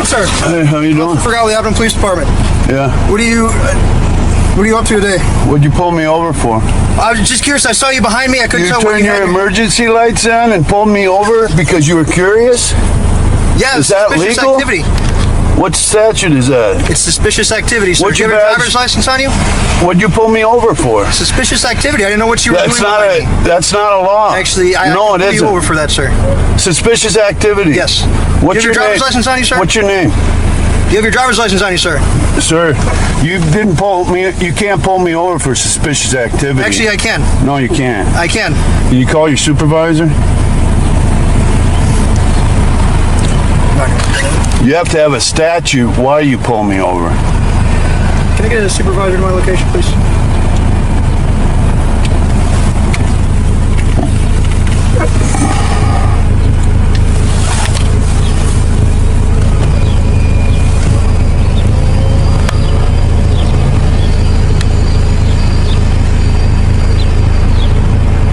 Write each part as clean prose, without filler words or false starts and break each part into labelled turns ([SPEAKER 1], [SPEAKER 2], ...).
[SPEAKER 1] sir?
[SPEAKER 2] Hey, how you doing?
[SPEAKER 1] For Avenue Police Department.
[SPEAKER 2] Yeah.
[SPEAKER 1] What are you up to today?
[SPEAKER 2] What'd you pull me over for?
[SPEAKER 1] I was just curious. I saw you behind me. I couldn't tell where
[SPEAKER 2] You
[SPEAKER 1] you
[SPEAKER 2] turned your
[SPEAKER 1] had.
[SPEAKER 2] emergency lights on and pulled me over because you were curious?
[SPEAKER 1] Yeah,
[SPEAKER 2] Is that
[SPEAKER 1] suspicious
[SPEAKER 2] legal?
[SPEAKER 1] activity.
[SPEAKER 2] What statute is that?
[SPEAKER 1] It's suspicious activity, sir.
[SPEAKER 2] What's
[SPEAKER 1] Do you
[SPEAKER 2] your
[SPEAKER 1] have a
[SPEAKER 2] badge?
[SPEAKER 1] driver's license on you?
[SPEAKER 2] What'd you pull me over for?
[SPEAKER 1] Suspicious activity. I didn't know what you were doing.
[SPEAKER 2] That's not a law.
[SPEAKER 1] Actually, I
[SPEAKER 2] no, it
[SPEAKER 1] pulled you
[SPEAKER 2] isn't.
[SPEAKER 1] over for that, sir.
[SPEAKER 2] Suspicious activity.
[SPEAKER 1] Yes.
[SPEAKER 2] What's
[SPEAKER 1] Do you have your driver's license on you, sir?
[SPEAKER 2] What's your name?
[SPEAKER 1] Do you have your driver's license on you, sir?
[SPEAKER 2] Sir, you didn't pull me. You can't pull me over for suspicious activity.
[SPEAKER 1] Actually, I can.
[SPEAKER 2] No, you can't.
[SPEAKER 1] I can.
[SPEAKER 2] Can you call your supervisor? You have to have a statute why you pull me over.
[SPEAKER 1] Can I get a supervisor to my location, please?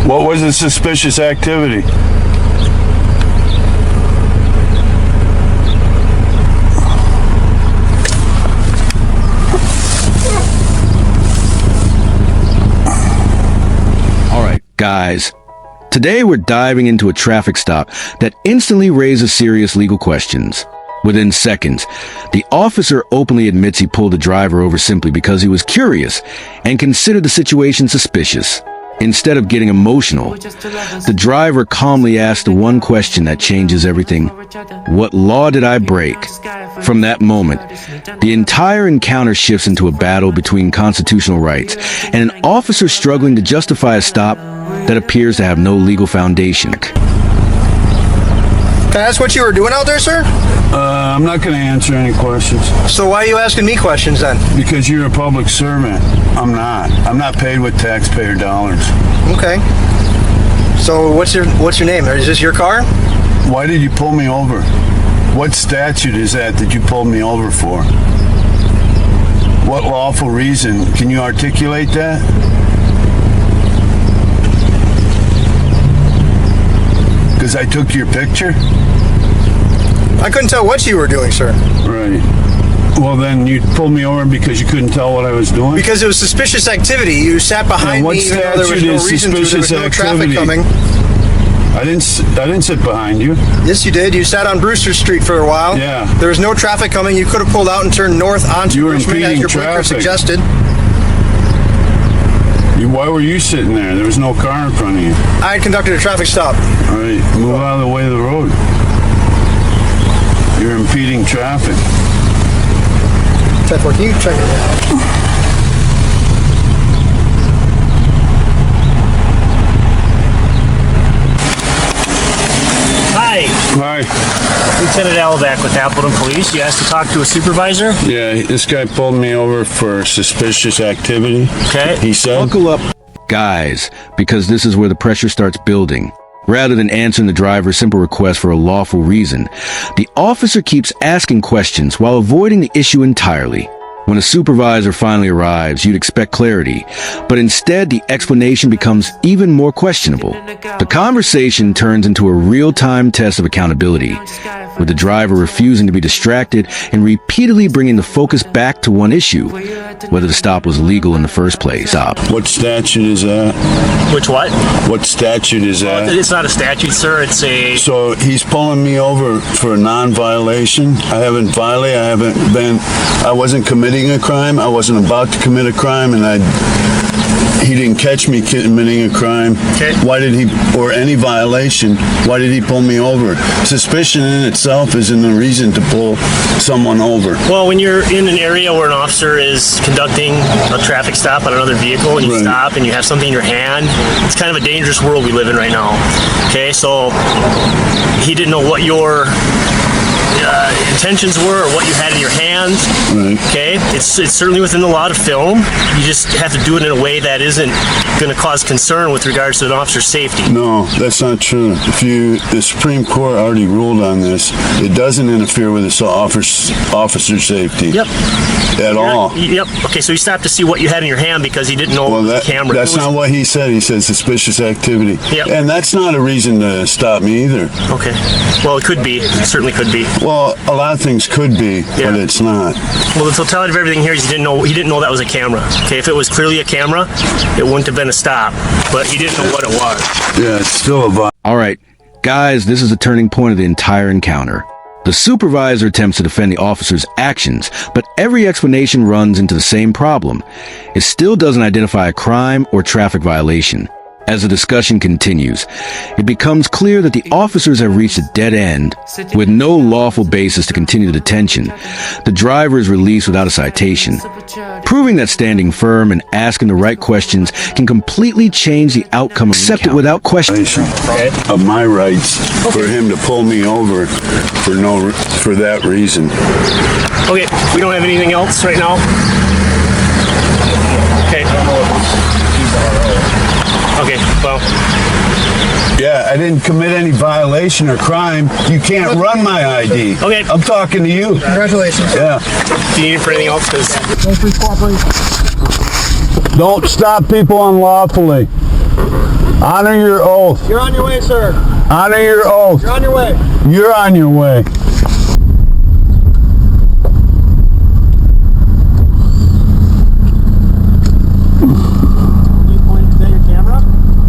[SPEAKER 2] What was the suspicious activity?
[SPEAKER 3] Guys, today we're diving into a traffic stop that instantly raises serious legal questions. Within seconds, the officer openly admits he pulled the driver over simply because he was curious and considered the situation suspicious. Instead of getting emotional, the driver calmly asked the one question that changes everything. What law did I break? From that moment, the entire encounter shifts into a battle between constitutional rights and an officer struggling to justify a stop that appears to have no legal foundation.
[SPEAKER 1] Can I ask what you were doing out there, sir?
[SPEAKER 2] I'm not going to answer any questions.
[SPEAKER 1] So why are you asking me questions then?
[SPEAKER 2] Because you're a public servant. I'm not. I'm not paid with taxpayer dollars.
[SPEAKER 1] Okay. So what's your name? Is this your car?
[SPEAKER 2] Why did you pull me over? What statute is that you pulled me over for? What lawful reason? Can you articulate that? Because I took your picture?
[SPEAKER 1] I couldn't tell what you were doing, sir.
[SPEAKER 2] Right. Well, then you pulled me over because you couldn't tell what I was doing?
[SPEAKER 1] Because it was suspicious activity. You sat behind me even though there was no reason to. There was no traffic coming.
[SPEAKER 2] I didn't sit behind you.
[SPEAKER 1] Yes, you did. You sat on Brewster Street for a while.
[SPEAKER 2] Yeah.
[SPEAKER 1] There was no traffic coming. You could have pulled out and turned north onto Richmond as your blinker suggested.
[SPEAKER 2] Why were you sitting there? There was no car in front of you.
[SPEAKER 1] I had conducted a traffic stop.
[SPEAKER 2] All right, move out of the way of the road. You're impeding traffic.
[SPEAKER 1] 10-4, can you check it out?
[SPEAKER 4] Hi. Lieutenant Alvac with Appleton Police. You asked to talk to a supervisor?
[SPEAKER 2] Yeah, this guy pulled me over for suspicious activity.
[SPEAKER 4] Okay.
[SPEAKER 2] He said.
[SPEAKER 3] Buckle up, guys, because this is where the pressure starts building. Rather than answering the driver's simple request for a lawful reason, the officer keeps asking questions while avoiding the issue entirely. When a supervisor finally arrives, you'd expect clarity, but instead the explanation becomes even more questionable. The conversation turns into a real-time test of accountability, with the driver refusing to be distracted and repeatedly bringing the focus back to one issue, whether the stop was legal in the first place. Stop.
[SPEAKER 2] What statute is that?
[SPEAKER 4] Which what?
[SPEAKER 2] What statute is that?
[SPEAKER 4] It's not a statute, sir. It's a...
[SPEAKER 2] So he's pulling me over for a non-violation. I haven't violated. I wasn't committing a crime. I wasn't about to commit a crime, and he didn't catch me committing a crime.
[SPEAKER 4] Okay.
[SPEAKER 2] Why did he, or any violation, why did he pull me over? Suspicion in itself isn't a reason to pull someone over.
[SPEAKER 4] Well, when you're in an area where an officer is conducting a traffic stop on another vehicle and you stop and you have something in your hand, it's kind of a dangerous world we live in right now. Okay, so he didn't know what your intentions were or what you had in your hand.
[SPEAKER 2] Right.
[SPEAKER 4] Okay, it's certainly within the law to film. You just have to do it in a way that isn't going to cause concern with regards to an officer's safety.
[SPEAKER 2] No, that's not true. The Supreme Court already ruled on this. It doesn't interfere with the officer's safety.
[SPEAKER 4] Yep.
[SPEAKER 2] At all.
[SPEAKER 4] Yep. Okay, so he stopped to see what you had in your hand because he didn't know the camera.
[SPEAKER 2] That's not what he said. He said suspicious activity.
[SPEAKER 4] Yep.
[SPEAKER 2] And that's not a reason to stop me either.
[SPEAKER 4] Okay. Well, it could be. It certainly could be.
[SPEAKER 2] Well, a lot of things could be, but it's not.
[SPEAKER 4] Well, the totality of everything here is he didn't know that was a camera. Okay, if it was clearly a camera, it wouldn't have been a stop. But he didn't know what it was.
[SPEAKER 2] Yeah, it's still a violation.
[SPEAKER 3] All right, guys, this is the turning point of the entire encounter. The supervisor attempts to defend the officer's actions, but every explanation runs into the same problem. It still doesn't identify a crime or traffic violation. As the discussion continues, it becomes clear that the officers have reached a dead end. With no lawful basis to continue the detention, the driver is released without a citation, proving that standing firm and asking the right questions can completely change the outcome of accept it without question.
[SPEAKER 2] Of my rights for him to pull me over for that reason.
[SPEAKER 4] Okay, we don't have anything else right now. Okay. Okay, well.
[SPEAKER 2] Yeah, I didn't commit any violation or crime. You can't run my ID.
[SPEAKER 4] Okay.
[SPEAKER 2] I'm talking to you.
[SPEAKER 1] Congratulations.
[SPEAKER 2] Yeah.
[SPEAKER 4] Do you need for anything else?
[SPEAKER 2] Don't stop people unlawfully. Honor your oath.
[SPEAKER 1] You're on your way, sir.
[SPEAKER 2] Honor your oath.
[SPEAKER 1] You're on your way.
[SPEAKER 2] You're on your way.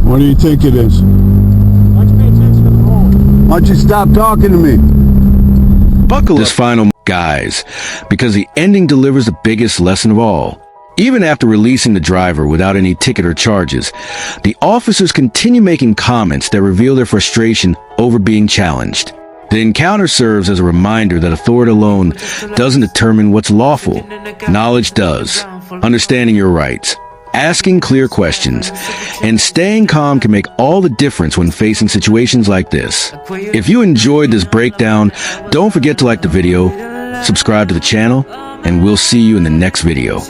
[SPEAKER 2] What do you think it is?
[SPEAKER 1] Why don't you pay attention to the road?
[SPEAKER 2] Why don't you stop talking to me?
[SPEAKER 3] Buckle this final, guys, because the ending delivers the biggest lesson of all. Even after releasing the driver without any ticket or charges, the officers continue making comments that reveal their frustration over being challenged. The encounter serves as a reminder that authority alone doesn't determine what's lawful. Knowledge does. Understanding your rights, asking clear questions, and staying calm can make all the difference when facing situations like this. If you enjoyed this breakdown, don't forget to like the video, subscribe to the channel, and we'll see you in the next video.